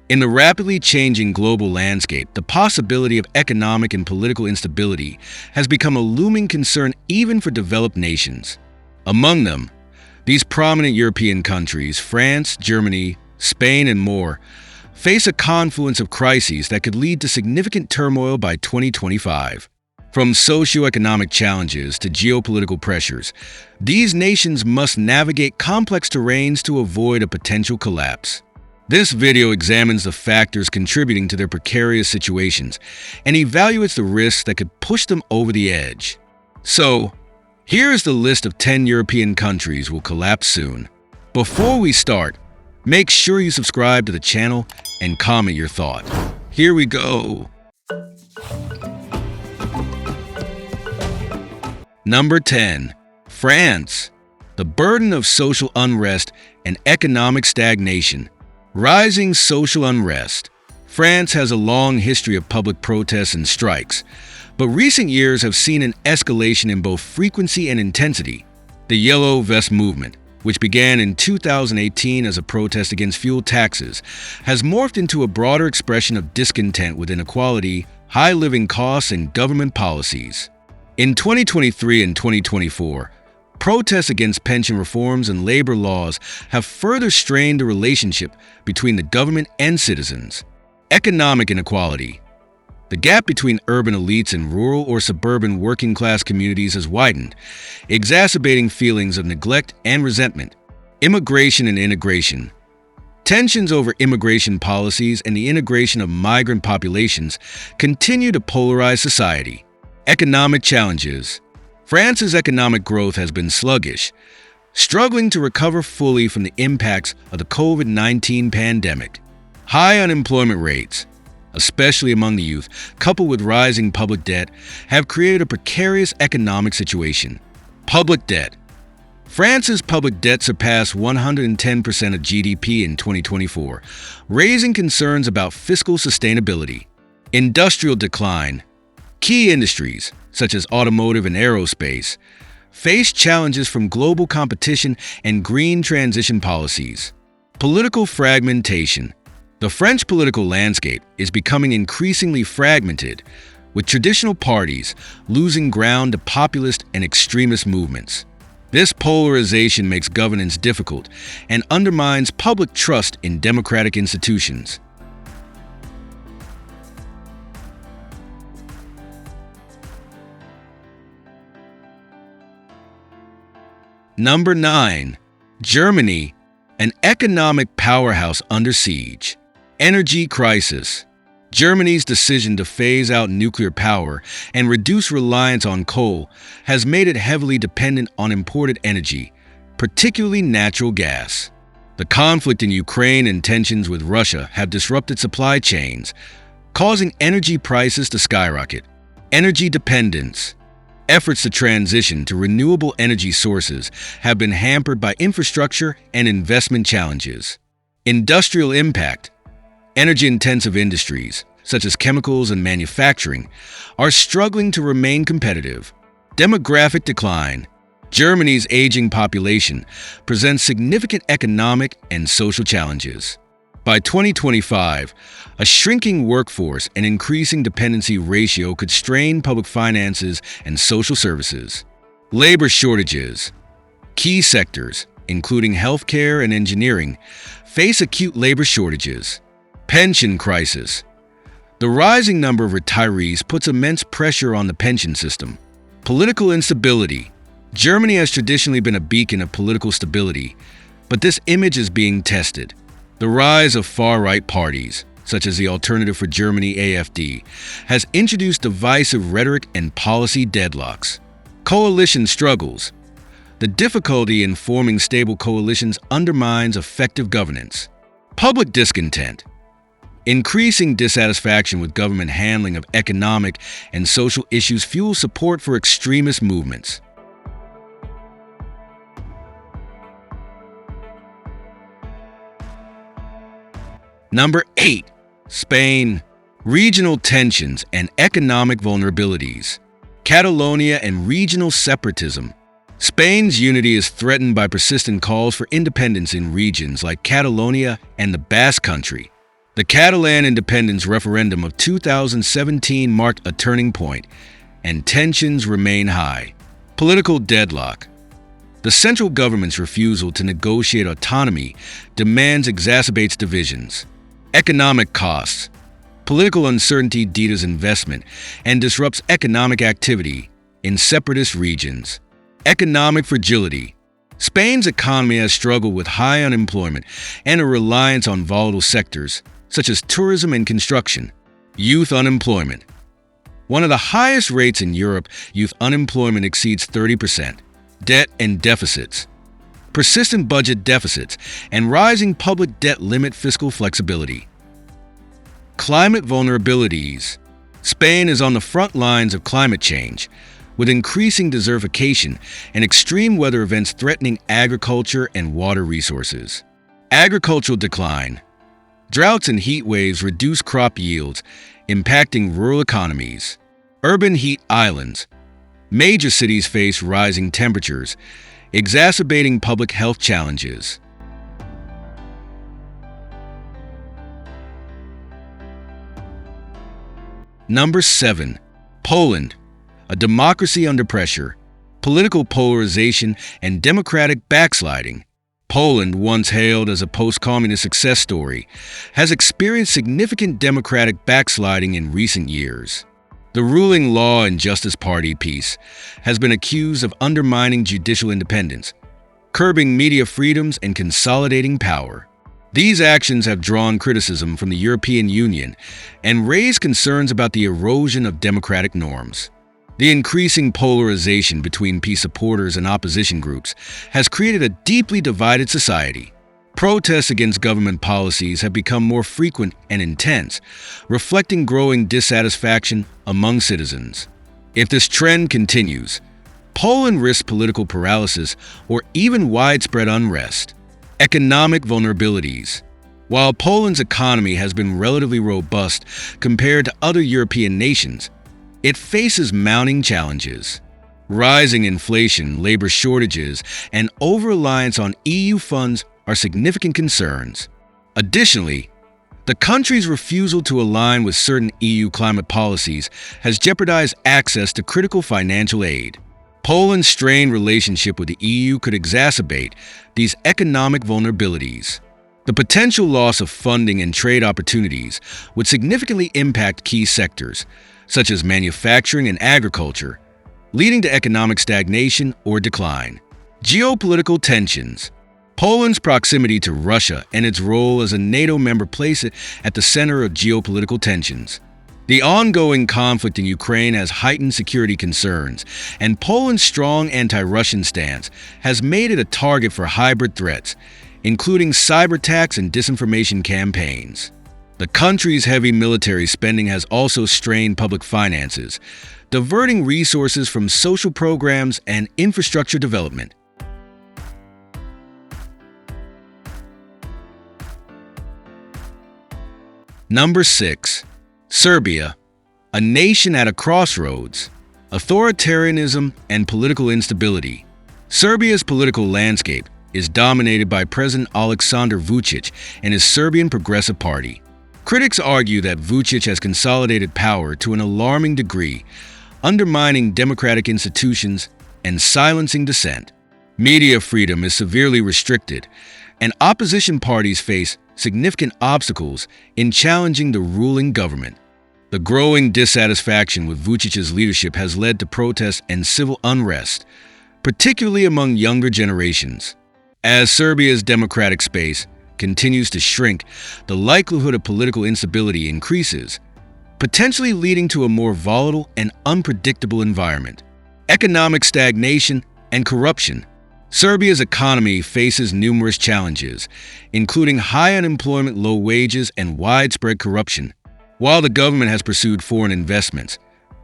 In the rapidly changing global landscape, the possibility of economic and political instability has become a looming concern even for developed nations. Among them, these prominent European countries, France, Germany, Spain, and more, face a confluence of crises that could lead to significant turmoil by 2025. From socio-economic challenges to geopolitical pressures, these nations must navigate complex terrains to avoid a potential collapse. This video examines the factors contributing to their precarious situations and evaluates the risks that could push them over the edge. So, here is the list of 10 European countries will collapse soon. Before we start, make sure you subscribe to the channel and comment your thought. Here we go. Number 10. France. The burden of social unrest and economic stagnation. Rising social unrest. France has a long history of public protests and strikes, but recent years have seen an escalation in both frequency and intensity. The Yellow Vest movement, which began in 2018 as a protest against fuel taxes, has morphed into a broader expression of discontent with inequality, high living costs, and government policies. In 2023 and 2024, protests against pension reforms and labor laws have further strained the relationship between the government and citizens. Economic inequality. The gap between urban elites and rural or suburban working-class communities has widened, exacerbating feelings of neglect and resentment. Immigration and integration. Tensions over immigration policies and the integration of migrant populations continue to polarize society. Economic challenges. France's economic growth has been sluggish, struggling to recover fully from the impacts of the COVID-19 pandemic. High unemployment rates, especially among the youth, coupled with rising public debt, have created a precarious economic situation. Public debt. France's public debt surpassed 110% of GDP in 2024, raising concerns about fiscal sustainability. Industrial decline. Key industries, such as automotive and aerospace, face challenges from global competition and green transition policies. Political fragmentation. The French political landscape is becoming increasingly fragmented, with traditional parties losing ground to populist and extremist movements. This polarization makes governance difficult and undermines public trust in democratic institutions. Number 9. Germany, an economic powerhouse under siege. Energy crisis. Germany's decision to phase out nuclear power and reduce reliance on coal has made it heavily dependent on imported energy, particularly natural gas. The conflict in Ukraine and tensions with Russia have disrupted supply chains, causing energy prices to skyrocket. Energy dependence. Efforts to transition to renewable energy sources have been hampered by infrastructure and investment challenges. Industrial impact. Energy-intensive industries, such as chemicals and manufacturing, are struggling to remain competitive. Demographic decline. Germany's aging population presents significant economic and social challenges. By 2025, a shrinking workforce and increasing dependency ratio could strain public finances and social services. Labor shortages. Key sectors, including healthcare and engineering, face acute labor shortages. Pension crisis. The rising number of retirees puts immense pressure on the pension system. Political instability. Germany has traditionally been a beacon of political stability, but this image is being tested. The rise of far-right parties, such as the Alternative for Germany AfD, has introduced divisive rhetoric and policy deadlocks. Coalition struggles. The difficulty in forming stable coalitions undermines effective governance. Public discontent. Increasing dissatisfaction with government handling of economic and social issues fuels support for extremist movements. Number 8. Spain. Regional tensions and economic vulnerabilities. Catalonia and regional separatism. Spain's unity is threatened by persistent calls for independence in regions like Catalonia and the Basque Country. The Catalan independence referendum of 2017 marked a turning point, and tensions remain high. Political deadlock. The central government's refusal to negotiate autonomy demands exacerbates divisions. Economic costs. Political uncertainty deters investment and disrupts economic activity in separatist regions. Economic fragility. Spain's economy has struggled with high unemployment and a reliance on volatile sectors, such as tourism and construction. Youth unemployment. One of the highest rates in Europe, youth unemployment exceeds 30%. Debt and deficits. Persistent budget deficits and rising public debt limit fiscal flexibility. Climate vulnerabilities. Spain is on the front lines of climate change, with increasing desertification and extreme weather events threatening agriculture and water resources. Agricultural decline. Droughts and heat waves reduce crop yields, impacting rural economies. Urban heat islands. Major cities face rising temperatures, exacerbating public health challenges. Number 7. Poland, a democracy under pressure, political polarization, and democratic backsliding. Poland, once hailed as a post-communist success story, has experienced significant democratic backsliding in recent years. The ruling Law and Justice Party, PiS, has been accused of undermining judicial independence, curbing media freedoms, and consolidating power. These actions have drawn criticism from the European Union and raised concerns about the erosion of democratic norms. The increasing polarization between PiS supporters and opposition groups has created a deeply divided society. Protests against government policies have become more frequent and intense, reflecting growing dissatisfaction among citizens. If this trend continues, Poland risks political paralysis or even widespread unrest. Economic vulnerabilities. While Poland's economy has been relatively robust compared to other European nations, it faces mounting challenges. Rising inflation, labor shortages, and over-reliance on EU funds are significant concerns. Additionally, the country's refusal to align with certain EU climate policies has jeopardized access to critical financial aid. Poland's strained relationship with the EU could exacerbate these economic vulnerabilities. The potential loss of funding and trade opportunities would significantly impact key sectors, such as manufacturing and agriculture, leading to economic stagnation or decline. Geopolitical tensions. Poland's proximity to Russia and its role as a NATO member place it at the center of geopolitical tensions. The ongoing conflict in Ukraine has heightened security concerns, and Poland's strong anti-Russian stance has made it a target for hybrid threats, including cyber attacks and disinformation campaigns. The country's heavy military spending has also strained public finances, diverting resources from social programs and infrastructure development. Number 6. Serbia, a nation at a crossroads. Authoritarianism and political instability. Serbia's political landscape is dominated by President Aleksandar Vučić and his Serbian Progressive Party. Critics argue that Vučić has consolidated power to an alarming degree, undermining democratic institutions and silencing dissent. Media freedom is severely restricted, and opposition parties face significant obstacles in challenging the ruling government. The growing dissatisfaction with Vučić's leadership has led to protests and civil unrest, particularly among younger generations. As Serbia's democratic space continues to shrink, the likelihood of political instability increases, potentially leading to a more volatile and unpredictable environment. Economic stagnation and corruption. Serbia's economy faces numerous challenges, including high unemployment, low wages, and widespread corruption. While the government has pursued foreign investments,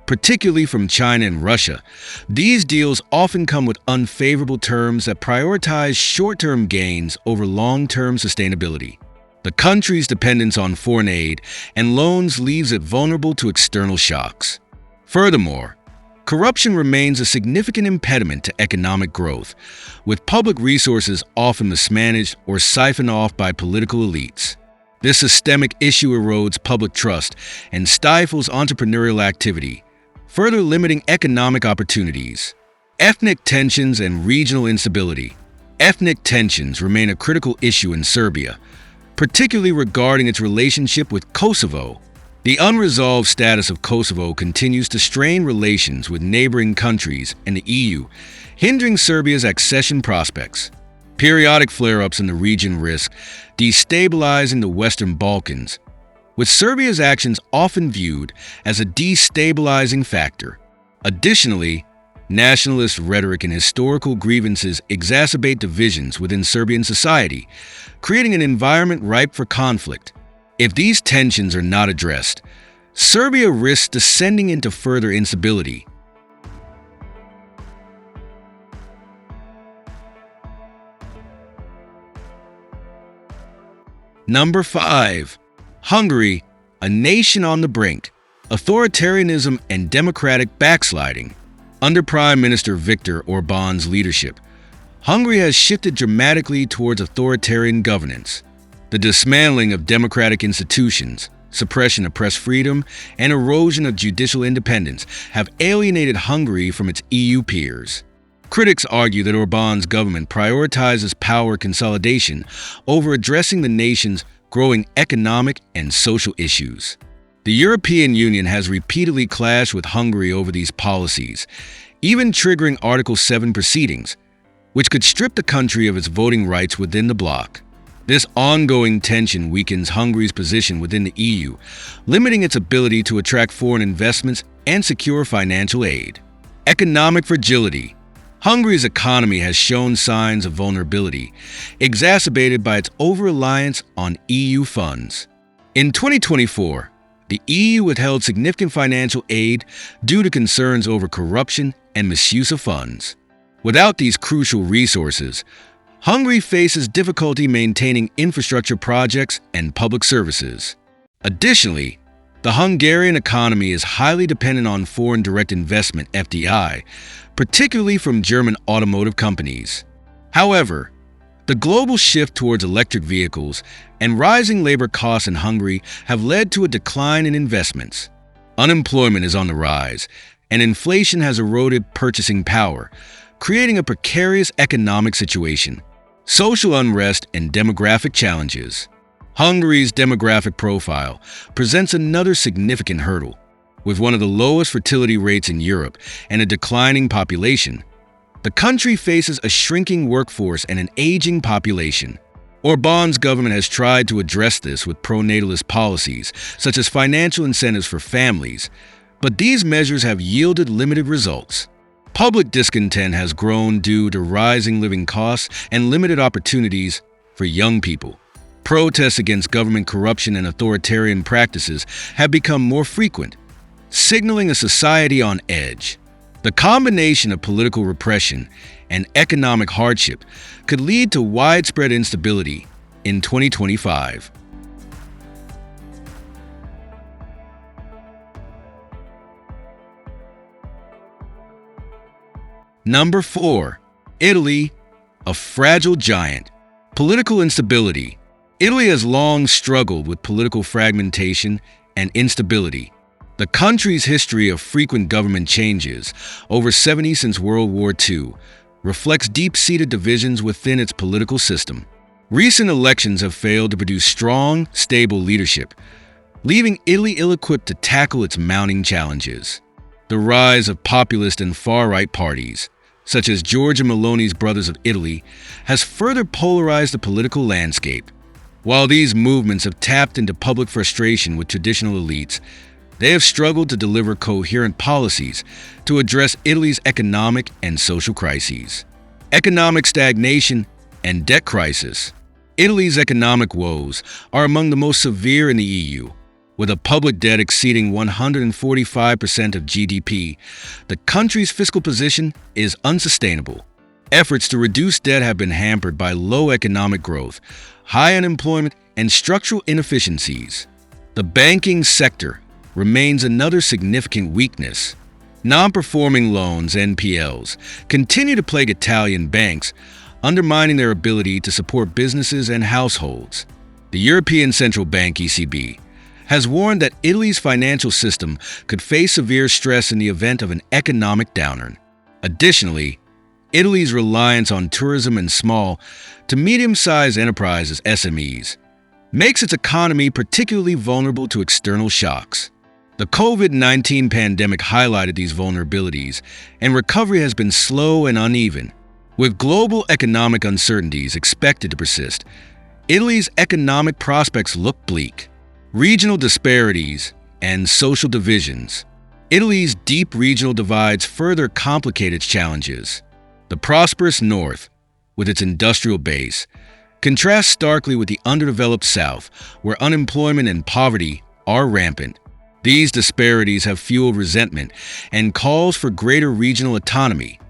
particularly from China and Russia, these deals often come with unfavorable terms that prioritize short-term gains over long-term sustainability. The country's dependence on foreign aid and loans leaves it vulnerable to external shocks. Furthermore, corruption remains a significant impediment to economic growth, with public resources often mismanaged or siphoned off by political elites. This systemic issue erodes public trust and stifles entrepreneurial activity, further limiting economic opportunities. Ethnic tensions and regional instability. Ethnic tensions remain a critical issue in Serbia, particularly regarding its relationship with Kosovo. The unresolved status of Kosovo continues to strain relations with neighboring countries and the EU, hindering Serbia's accession prospects. Periodic flare-ups in the region risk destabilizing the Western Balkans, with Serbia's actions often viewed as a destabilizing factor. Additionally, nationalist rhetoric and historical grievances exacerbate divisions within Serbian society, creating an environment ripe for conflict. If these tensions are not addressed, Serbia risks descending into further instability. Number 5. Hungary, a nation on the brink. Authoritarianism and democratic backsliding. Under Prime Minister Viktor Orban's leadership, Hungary has shifted dramatically towards authoritarian governance. The dismantling of democratic institutions, suppression of press freedom, and erosion of judicial independence have alienated Hungary from its EU peers. Critics argue that Orban's government prioritizes power consolidation over addressing the nation's growing economic and social issues. The European Union has repeatedly clashed with Hungary over these policies, even triggering Article 7 proceedings, which could strip the country of its voting rights within the bloc. This ongoing tension weakens Hungary's position within the EU, limiting its ability to attract foreign investments and secure financial aid. Economic fragility. Hungary's economy has shown signs of vulnerability, exacerbated by its over-reliance on EU funds. In 2024, the EU withheld significant financial aid due to concerns over corruption and misuse of funds. Without these crucial resources, Hungary faces difficulty maintaining infrastructure projects and public services. Additionally, the Hungarian economy is highly dependent on foreign direct investment (FDI), particularly from German automotive companies. However, the global shift towards electric vehicles and rising labor costs in Hungary have led to a decline in investments. Unemployment is on the rise, and inflation has eroded purchasing power, creating a precarious economic situation. Social unrest and demographic challenges. Hungary's demographic profile presents another significant hurdle. With one of the lowest fertility rates in Europe and a declining population, the country faces a shrinking workforce and an aging population. Orban's government has tried to address this with pro-natalist policies, such as financial incentives for families, but these measures have yielded limited results. Public discontent has grown due to rising living costs and limited opportunities for young people. Protests against government corruption and authoritarian practices have become more frequent, signaling a society on edge. The combination of political repression and economic hardship could lead to widespread instability in 2025. Number 4. Italy, a fragile giant. Political instability. Italy has long struggled with political fragmentation and instability. The country's history of frequent government changes, over 70 since World War II, reflects deep-seated divisions within its political system. Recent elections have failed to produce strong, stable leadership, leaving Italy ill-equipped to tackle its mounting challenges. The rise of populist and far-right parties, such as Giorgia Meloni's Brothers of Italy, has further polarized the political landscape. While these movements have tapped into public frustration with traditional elites, they have struggled to deliver coherent policies to address Italy's economic and social crises. Economic stagnation and debt crisis. Italy's economic woes are among the most severe in the EU. With a public debt exceeding 145% of GDP, the country's fiscal position is unsustainable. Efforts to reduce debt have been hampered by low economic growth, high unemployment, and structural inefficiencies. The banking sector remains another significant weakness. Non-performing loans, NPLs, continue to plague Italian banks, undermining their ability to support businesses and households. The European Central Bank (ECB) has warned that Italy's financial system could face severe stress in the event of an economic downturn. Additionally, Italy's reliance on tourism and small to medium-sized enterprises (SMEs) makes its economy particularly vulnerable to external shocks. The COVID-19 pandemic highlighted these vulnerabilities, and recovery has been slow and uneven. With global economic uncertainties expected to persist, Italy's economic prospects look bleak. Regional disparities and social divisions. Italy's deep regional divides further complicate its challenges. The prosperous north, with its industrial base, contrasts starkly with the underdeveloped south, where unemployment and poverty are rampant. These disparities have fueled resentment and calls for greater regional autonomy,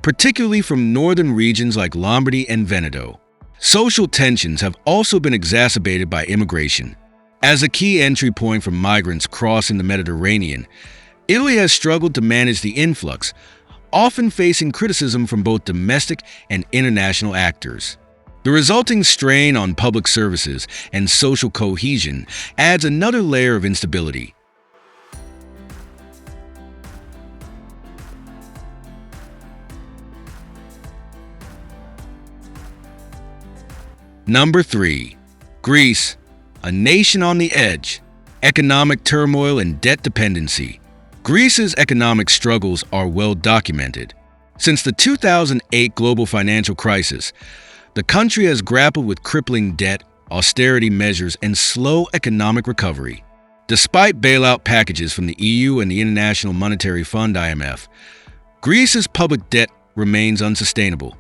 particularly from northern regions like Lombardy and Veneto. Social tensions have also been exacerbated by immigration. As a key entry point for migrants crossing the Mediterranean, Italy has struggled to manage the influx, often facing criticism from both domestic and international actors. The resulting strain on public services and social cohesion adds another layer of instability. Number 3. Greece, a nation on the edge. Economic turmoil and debt dependency. Greece's economic struggles are well documented. Since the 2008 global financial crisis, the country has grappled with crippling debt, austerity measures, and slow economic recovery. Despite bailout packages from the EU and the International Monetary Fund (IMF), Greece's public debt remains unsustainable,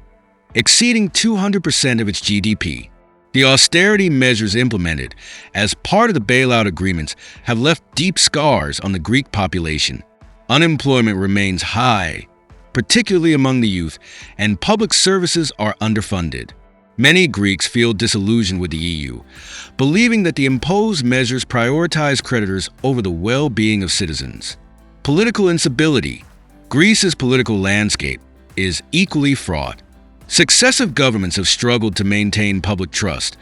exceeding 200% of its GDP. The austerity measures implemented as part of the bailout agreements have left deep scars on the Greek population. Unemployment remains high, particularly among the youth, and public services are underfunded. Many Greeks feel disillusioned with the EU, believing that the imposed measures prioritize creditors over the well-being of citizens. Political instability. Greece's political landscape is equally fraught. Successive governments have struggled to maintain public trust,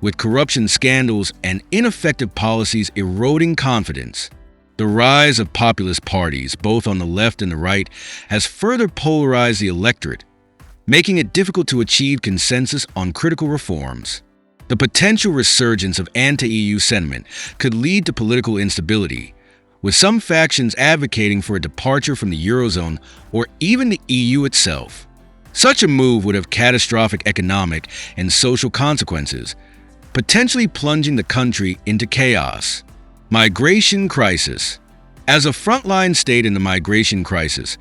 with corruption scandals and ineffective policies eroding confidence. The rise of populist parties, both on the left and the right, has further polarized the electorate, making it difficult to achieve consensus on critical reforms. The potential resurgence of anti-EU sentiment could lead to political instability, with some factions advocating for a departure from the Eurozone or even the EU itself. Such a move would have catastrophic economic and social consequences, potentially plunging the country into chaos. Migration crisis. As a frontline state in the migration crisis,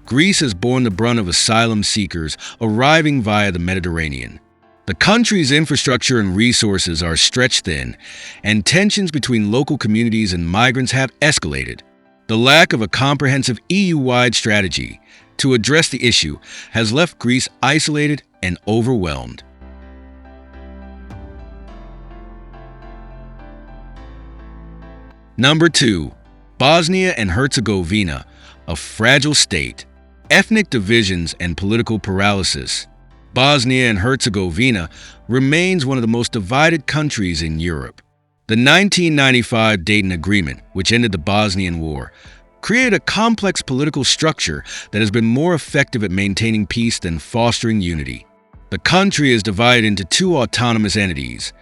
Greece has borne the brunt of asylum seekers arriving via the Mediterranean. The country's infrastructure and resources are stretched thin, and tensions between local communities and migrants have escalated. The lack of a comprehensive EU-wide strategy to address the issue has left Greece isolated and overwhelmed. Number 2. Bosnia and Herzegovina, a fragile state. Ethnic divisions and political paralysis. Bosnia and Herzegovina remains one of the most divided countries in Europe. The 1995 Dayton Agreement, which ended the Bosnian War, created a complex political structure that has been more effective at maintaining peace than fostering unity. The country is divided into two autonomous entities: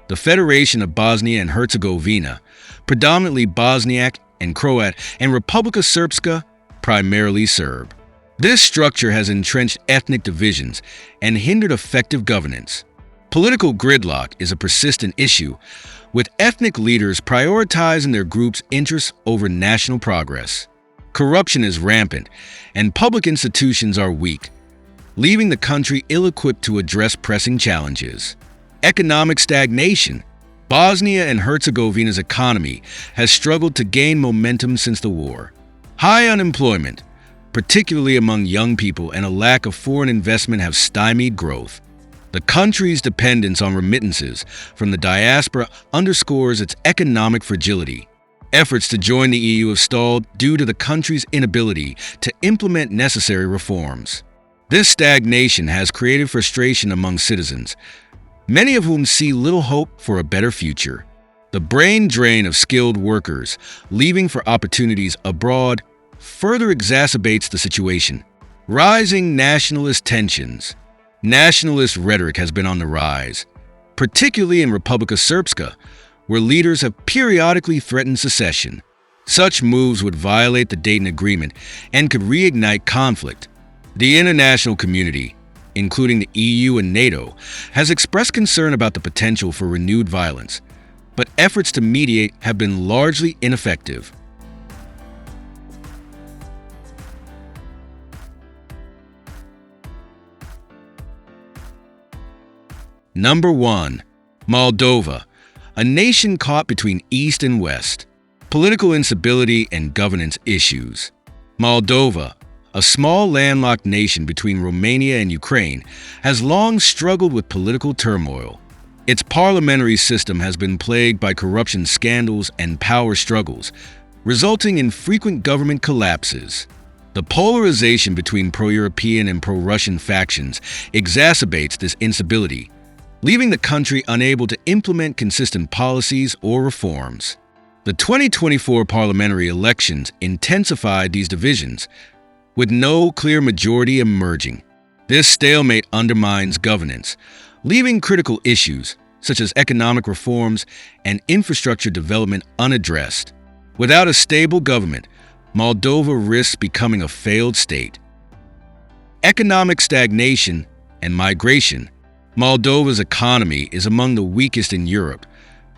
the Federation of Bosnia and Herzegovina, predominantly Bosniak and Croat, and Republika Srpska, primarily Serb. This structure has entrenched ethnic divisions and hindered effective governance. Political gridlock is a persistent issue, with ethnic leaders prioritizing their group's interests over national progress. Corruption is rampant, and public institutions are weak, leaving the country ill-equipped to address pressing challenges. Economic stagnation. Bosnia and Herzegovina's economy has struggled to gain momentum since the war. High unemployment, particularly among young people, and a lack of foreign investment have stymied growth. The country's dependence on remittances from the diaspora underscores its economic fragility. Efforts to join the EU have stalled due to the country's inability to implement necessary reforms. This stagnation has created frustration among citizens, many of whom see little hope for a better future. The brain drain of skilled workers leaving for opportunities abroad further exacerbates the situation. Rising nationalist tensions. Nationalist rhetoric has been on the rise, particularly in Republika Srpska, where leaders have periodically threatened secession. Such moves would violate the Dayton Agreement and could reignite conflict. The international community, including the EU and NATO, has expressed concern about the potential for renewed violence, but efforts to mediate have been largely ineffective. Number 1. Moldova, a nation caught between East and West. Political instability and governance issues. Moldova, a small landlocked nation between Romania and Ukraine, has long struggled with political turmoil. Its parliamentary system has been plagued by corruption scandals and power struggles, resulting in frequent government collapses. The polarization between pro-European and pro-Russian factions exacerbates this instability, leaving the country unable to implement consistent policies or reforms. The 2024 parliamentary elections intensified these divisions, with no clear majority emerging. This stalemate undermines governance, leaving critical issues such as economic reforms and infrastructure development unaddressed. Without a stable government, Moldova risks becoming a failed state. Economic stagnation and migration. Moldova's economy is among the weakest in Europe,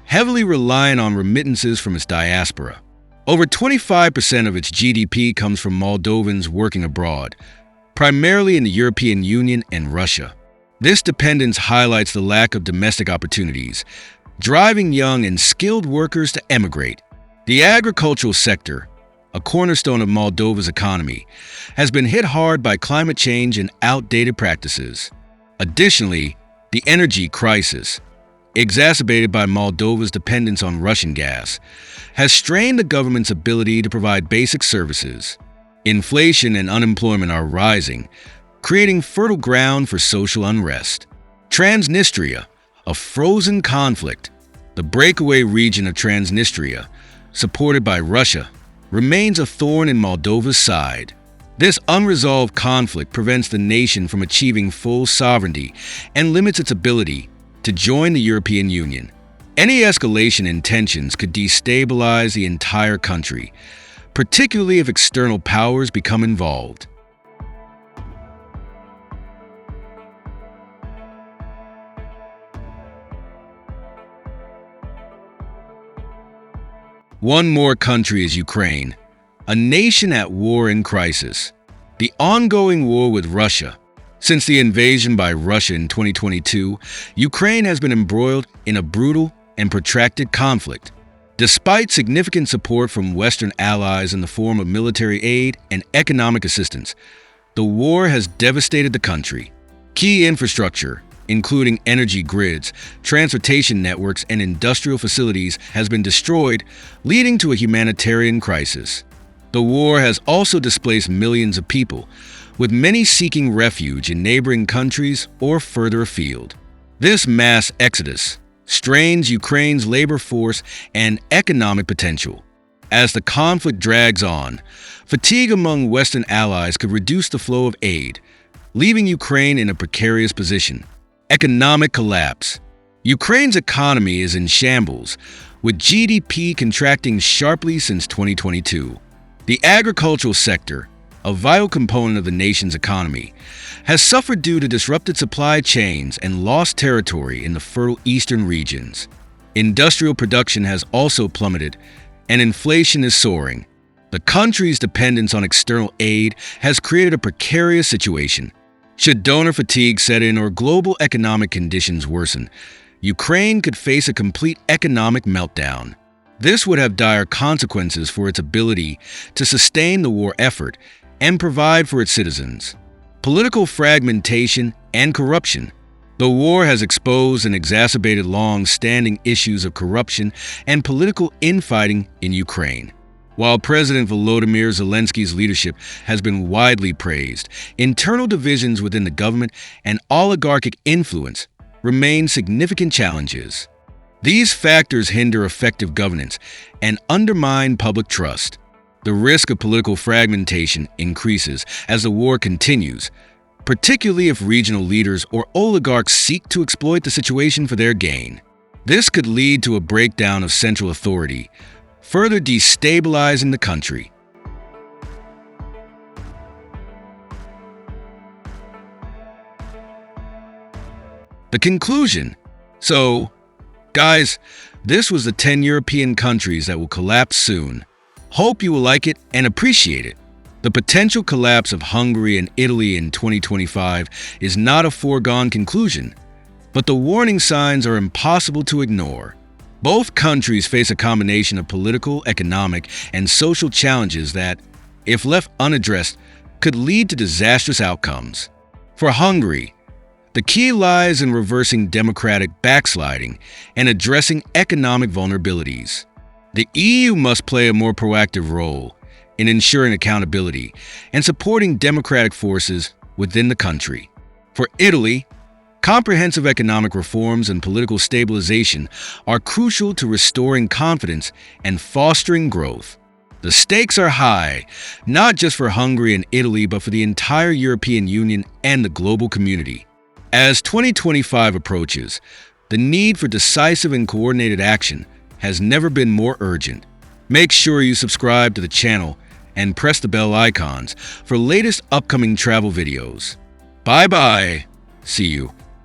heavily reliant on remittances from its diaspora. Over 25% of its GDP comes from Moldovans working abroad, primarily in the European Union and Russia. This dependence highlights the lack of domestic opportunities, driving young and skilled workers to emigrate. The agricultural sector, a cornerstone of Moldova's economy, has been hit hard by climate change and outdated practices. Additionally, the energy crisis, exacerbated by Moldova's dependence on Russian gas, has strained the government's ability to provide basic services. Inflation and unemployment are rising, creating fertile ground for social unrest. Transnistria, a frozen conflict. The breakaway region of Transnistria, supported by Russia, remains a thorn in Moldova's side. This unresolved conflict prevents the nation from achieving full sovereignty and limits its ability to join the European Union. Any escalation in tensions could destabilize the entire country, particularly if external powers become involved. One more country is Ukraine, a nation at war and crisis. The ongoing war with Russia. Since the invasion by Russia in 2022, Ukraine has been embroiled in a brutal and protracted conflict. Despite significant support from Western allies in the form of military aid and economic assistance, the war has devastated the country. Key infrastructure, including energy grids, transportation networks, and industrial facilities, has been destroyed, leading to a humanitarian crisis. The war has also displaced millions of people, with many seeking refuge in neighboring countries or further afield. This mass exodus strains Ukraine's labor force and economic potential. As the conflict drags on, fatigue among Western allies could reduce the flow of aid, leaving Ukraine in a precarious position. Economic collapse. Ukraine's economy is in shambles, with GDP contracting sharply since 2022. The agricultural sector, a vital component of the nation's economy, has suffered due to disrupted supply chains and lost territory in the fertile eastern regions. Industrial production has also plummeted, and inflation is soaring. The country's dependence on external aid has created a precarious situation. Should donor fatigue set in or global economic conditions worsen, Ukraine could face a complete economic meltdown. This would have dire consequences for its ability to sustain the war effort and provide for its citizens. Political fragmentation and corruption. The war has exposed and exacerbated long-standing issues of corruption and political infighting in Ukraine. While President Volodymyr Zelensky's leadership has been widely praised, internal divisions within the government and oligarchic influence remain significant challenges. These factors hinder effective governance and undermine public trust. The risk of political fragmentation increases as the war continues, particularly if regional leaders or oligarchs seek to exploit the situation for their gain. This could lead to a breakdown of central authority, further destabilizing the country. The conclusion. So, guys, this was the 10 European countries that will collapse soon. Hope you will like it and appreciate it. The potential collapse of Hungary and Italy in 2025 is not a foregone conclusion, but the warning signs are impossible to ignore. Both countries face a combination of political, economic, and social challenges that, if left unaddressed, could lead to disastrous outcomes. For Hungary, the key lies in reversing democratic backsliding and addressing economic vulnerabilities. The EU must play a more proactive role in ensuring accountability and supporting democratic forces within the country. For Italy, comprehensive economic reforms and political stabilization are crucial to restoring confidence and fostering growth. The stakes are high, not just for Hungary and Italy, but for the entire European Union and the global community. As 2025 approaches, the need for decisive and coordinated action has never been more urgent. Make sure you subscribe to the channel and press the bell icons for latest upcoming travel videos. Bye-bye. See you.